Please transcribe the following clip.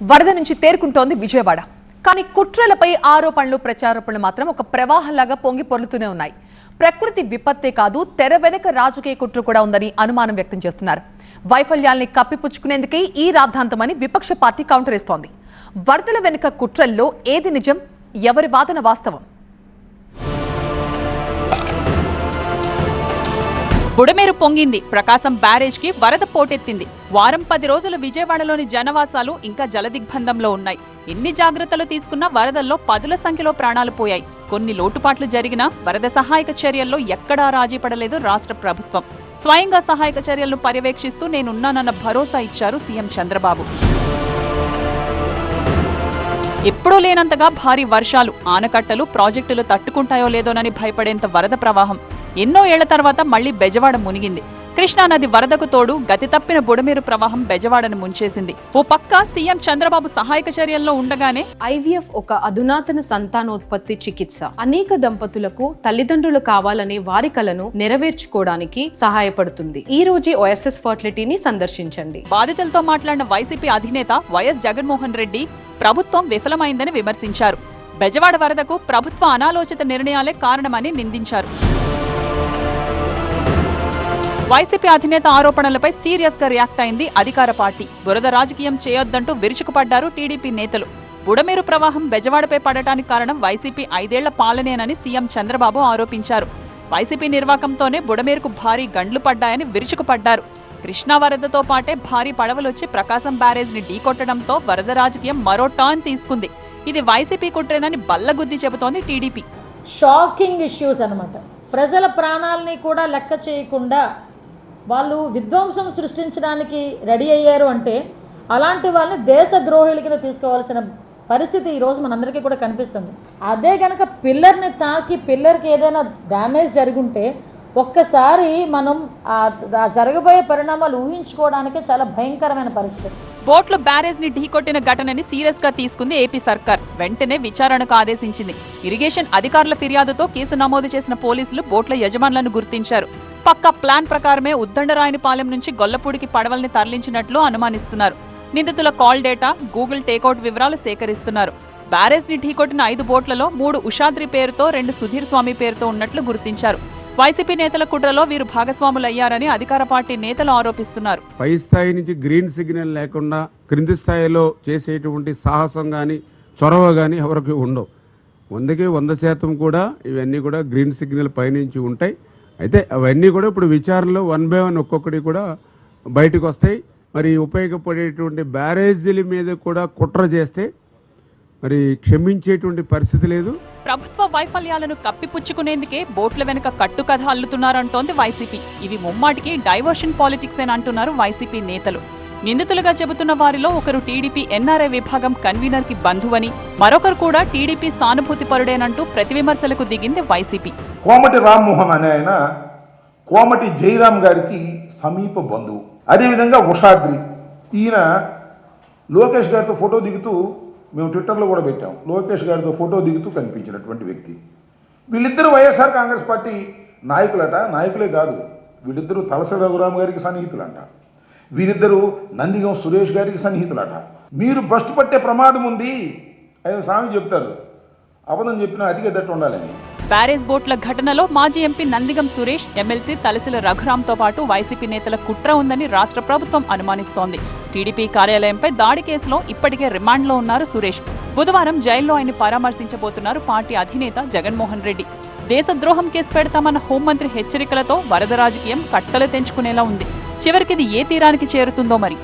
వరద నుంచి తేరుకుంటోంది విజయవాడ. కానీ కుట్రలపై ఆరోపణలు ప్రచారోపణలు మాత్రం ఒక ప్రవాహంలాగా పొంగి పొర్లుతూనే ఉన్నాయి. ప్రకృతి విపత్తే కాదు, తెర వెనుక రాజకీయ కుట్ర కూడా ఉందని అనుమానం వ్యక్తం చేస్తున్నారు. వైఫల్యాల్ని కప్పిపుచ్చుకునేందుకే ఈ రాద్ధాంతమని విపక్ష పార్టీ కౌంటర్ ఇస్తోంది. వరదల వెనుక కుట్రల్లో ఏది నిజం, ఎవరి వాదన వాస్తవం? బుడమేరు పొంగింది. ప్రకాశం బ్యారేజ్ కి వరద పోటెత్తింది. వారం 10 రోజుల విజయవాడలోని జనవాసాలు ఇంకా జలదిగ్బంధంలో ఉన్నాయి. ఎన్ని జాగ్రత్తలు తీసుకున్నా వరదల్లో 10ల సంఖ్యలో ప్రాణాలు పోయాయి. కొన్ని లోటుపాట్లు జరిగినా వరద సహాయక చర్యల్లో ఎక్కడా రాజీ పడలేదు రాష్ట్ర ప్రభుత్వం. స్వయంగా సహాయక చర్యలను పర్యవేక్షిస్తూ నేనున్నానన్న భరోసా ఇచ్చారు సీఎం చంద్రబాబు. ఎప్పుడూ లేనంతగా భారీ వర్షాలు, ఆనకట్టలు, ప్రాజెక్టులు తట్టుకుంటాయో లేదోనని భయపడేంత వరద ప్రవాహం. ఎన్నో ఏళ్ల తర్వాత మళ్లీ బెజవాడ మునిగింది. కృష్ణానది వరదకు తోడు గతి తప్పిన బుడమేరు ప్రవాహం బెజవాడను ముంచేసింది. ఓ పక్క సీఎం చంద్రబాబు సహాయక చర్యల్లో ఉండగానే ఐవీఎఫ్ ఒక అధునాతన సంతానోత్పత్తి చికిత్స. అనేక దంపతులకు తల్లిదండ్రులు కావాలనే వారి కలను నెరవేర్చుకోవడానికి సహాయపడుతుంది. ఈ రోజే ఓఎస్ఎస్ ఫర్టిలిటీని సందర్శించండి. బాధితులతో మాట్లాడిన వైసీపీ అధినేత వైఎస్ జగన్మోహన్ రెడ్డి ప్రభుత్వం విఫలమైందని విమర్శించారు. బెజవాడ వరదకు ప్రభుత్వ అనాలోచిత నిర్ణయాలే కారణమని నిందించారు. వైసీపీ అధినేత ఆరోపణలపై సీరియస్ గా రియాక్ట్ అయింది అధికార పార్టీ. బురద రాజకీయం చేయొద్దంటూ విరుచుకుపడ్డారు టీడీపీ నేతలు. బుడమేరు ప్రవాహం బెజవాడపై పడటానికి కారణం వైసీపీ 5 ఏళ్ల పాలనేనని సీఎం చంద్రబాబు ఆరోపించారు. వైసీపీ నిర్వాకంతోనే బుడమేరుకు భారీ గండ్లు పడ్డాయని విరుచుకుపడ్డారు. కృష్ణా వరదతో పాటే భారీ పడవలొచ్చి ప్రకాశం బ్యారేజ్ ని ఢీకొట్టడంతో వరద రాజకీయం మరో టర్న్ తీసుకుంది. ఇది వైసీపీ కుట్రేనని బల్లగుద్ది చెబుతోంది టీడీపీ. షాకింగ్ ఇష్యూస్ అన్నమాట. ప్రజల ప్రాణాలని కూడా లెక్క చేయకుండా వాళ్ళు విధ్వంసం సృష్టించడానికి రెడీ అయ్యారు అంటే అలాంటి వాళ్ళని దేశద్రోహుల కింద తీసుకోవాల్సిన పరిస్థితి ఈరోజు మనందరికీ కూడా కనిపిస్తుంది. అదే కనుక పిల్లర్ని తాకి పిల్లర్కి ఏదైనా డ్యామేజ్ జరుగుంటే ఒక్కసారి మనం జరగబోయే పరిణామాలు ఊహించుకోవడానికి చాలా భయంకరమైన పరిస్థితి. బోట్లు బ్యారేజ్ ని ఢీకొట్టిన ఘటనని సీరియస్ గా తీసుకుంది ఏపీ సర్కార్. వెంటనే విచారణకు ఆదేశించింది. ఇరిగేషన్ అధికారుల ఫిర్యాదుతో కేసు నమోదు చేసిన పోలీసులు బోట్ల యజమానులను గుర్తించారు. పక్కా ప్లాన్ ప్రకారమే ఉద్దండరాయనిపాలెం నుంచి గొల్లపూడికి పడవల్ని తరలించినట్లు అనుమానిస్తున్నారు. నిందితుల కాల్ డేటా, గూగుల్ టేకౌట్ వివరాలు సేకరిస్తున్నారు. బ్యారేజ్ ని ఢీకొట్టిన 5 బోట్లలో 3 ఉషాద్రి పేరుతో, 2 సుధీర్ స్వామి పేరుతో ఉన్నట్లు గుర్తించారు. వైసీపీ నేతల కుట్రలో వీరు భాగస్వాములయ్యారని అధికార పార్టీ నేతలు ఆరోపిస్తున్నారు. పై స్థాయి నుంచి గ్రీన్ సిగ్నల్ లేకుండా క్రింది స్థాయిలో చేసేటువంటి సాహసం కానీ చొరవ కానీ ఎవరికి ఉండవు. 100కి 100% కూడా ఇవన్నీ కూడా గ్రీన్ సిగ్నల్ పైనుంచి ఉంటాయి. అయితే అవన్నీ కూడా ఇప్పుడు విచారణలో 1 by 1 ఒక్కొక్కటి కూడా బయటకు వస్తాయి. మరి ఉపయోగపడేటువంటి బ్యారేజీల మీద కూడా కుట్ర చేస్తే మరి క్షమించేటువంటి పరిస్థితి లేదు. ప్రభుత్వ వైఫల్యాలను కప్పిపుచ్చుకునేందుకే బోట్ల వెనుక కట్టుకథ అల్లుతున్నారంటోంది వైసీపీ. ఇవి ముమ్మాటికి డైవర్షన్ పాలిటిక్స్ అని అంటున్నారు వైసీపీ నేతలు. నిందితులుగా చెబుతున్న వారిలో ఒకరు టీడీపీ ఎన్ఆర్ఐ విభాగం కన్వీనర్ కి బంధువని, మరొకరు కూడా టీడీపీ సానుభూతి పరుడేనంటూ ప్రతి విమర్శలకు దిగింది వైసీపీ. కోమటి రామ్మోహన్ అనే ఆయన కోమటి జయరాం గారికి సమీప బంధువు. అదేవిధంగా ఉషాద్రి, ఈయన లోకేష్ గారితో ఫోటో దిగుతూ, మేము ట్విట్టర్లో కూడా పెట్టాం, లోకేష్ గారితో ఫోటో దిగుతూ కనిపించినటువంటి వ్యక్తి. వీళ్ళిద్దరూ వైఎస్ఆర్ కాంగ్రెస్ పార్టీ నాయకులట. నాయకులే కాదు, వీళ్ళిద్దరూ తలసాని రఘురామ్ గారికి సన్నిహితులంట. వీరిద్దరూ నందిగం సురేష్ గారికి సన్నిహితులట. మీరు భ్రష్టు పట్టే ప్రమాదం ఉంది ఆయన స్వామి చెప్తారు. అబద్ధం చెప్పినా అతిగేటట్టు ఉండాలని. బ్యారేజ్ బోట్ల ఘటనలో మాజీ ఎంపీ నందిగం సురేష్, ఎమ్మెల్సీ తలసిల రఘురాంతో పాటు వైసీపీ నేతల కుట్ర ఉందని రాష్ట్ర ప్రభుత్వం అనుమానిస్తోంది. టీడీపీ కార్యాలయంపై దాడి కేసులో ఇప్పటికే రిమాండ్లో ఉన్నారు సురేష్. బుధవారం జైల్లో ఆయన్ని పరామర్శించబోతున్నారు పార్టీ అధినేత జగన్మోహన్ రెడ్డి. దేశద్రోహం కేసు పెడతామన్న హోంమంత్రి హెచ్చరికలతో వరద రాజకీయం కట్టలు తెంచుకునేలా ఉంది. చివరికిది ఏ తీరానికి చేరుతుందో మరి.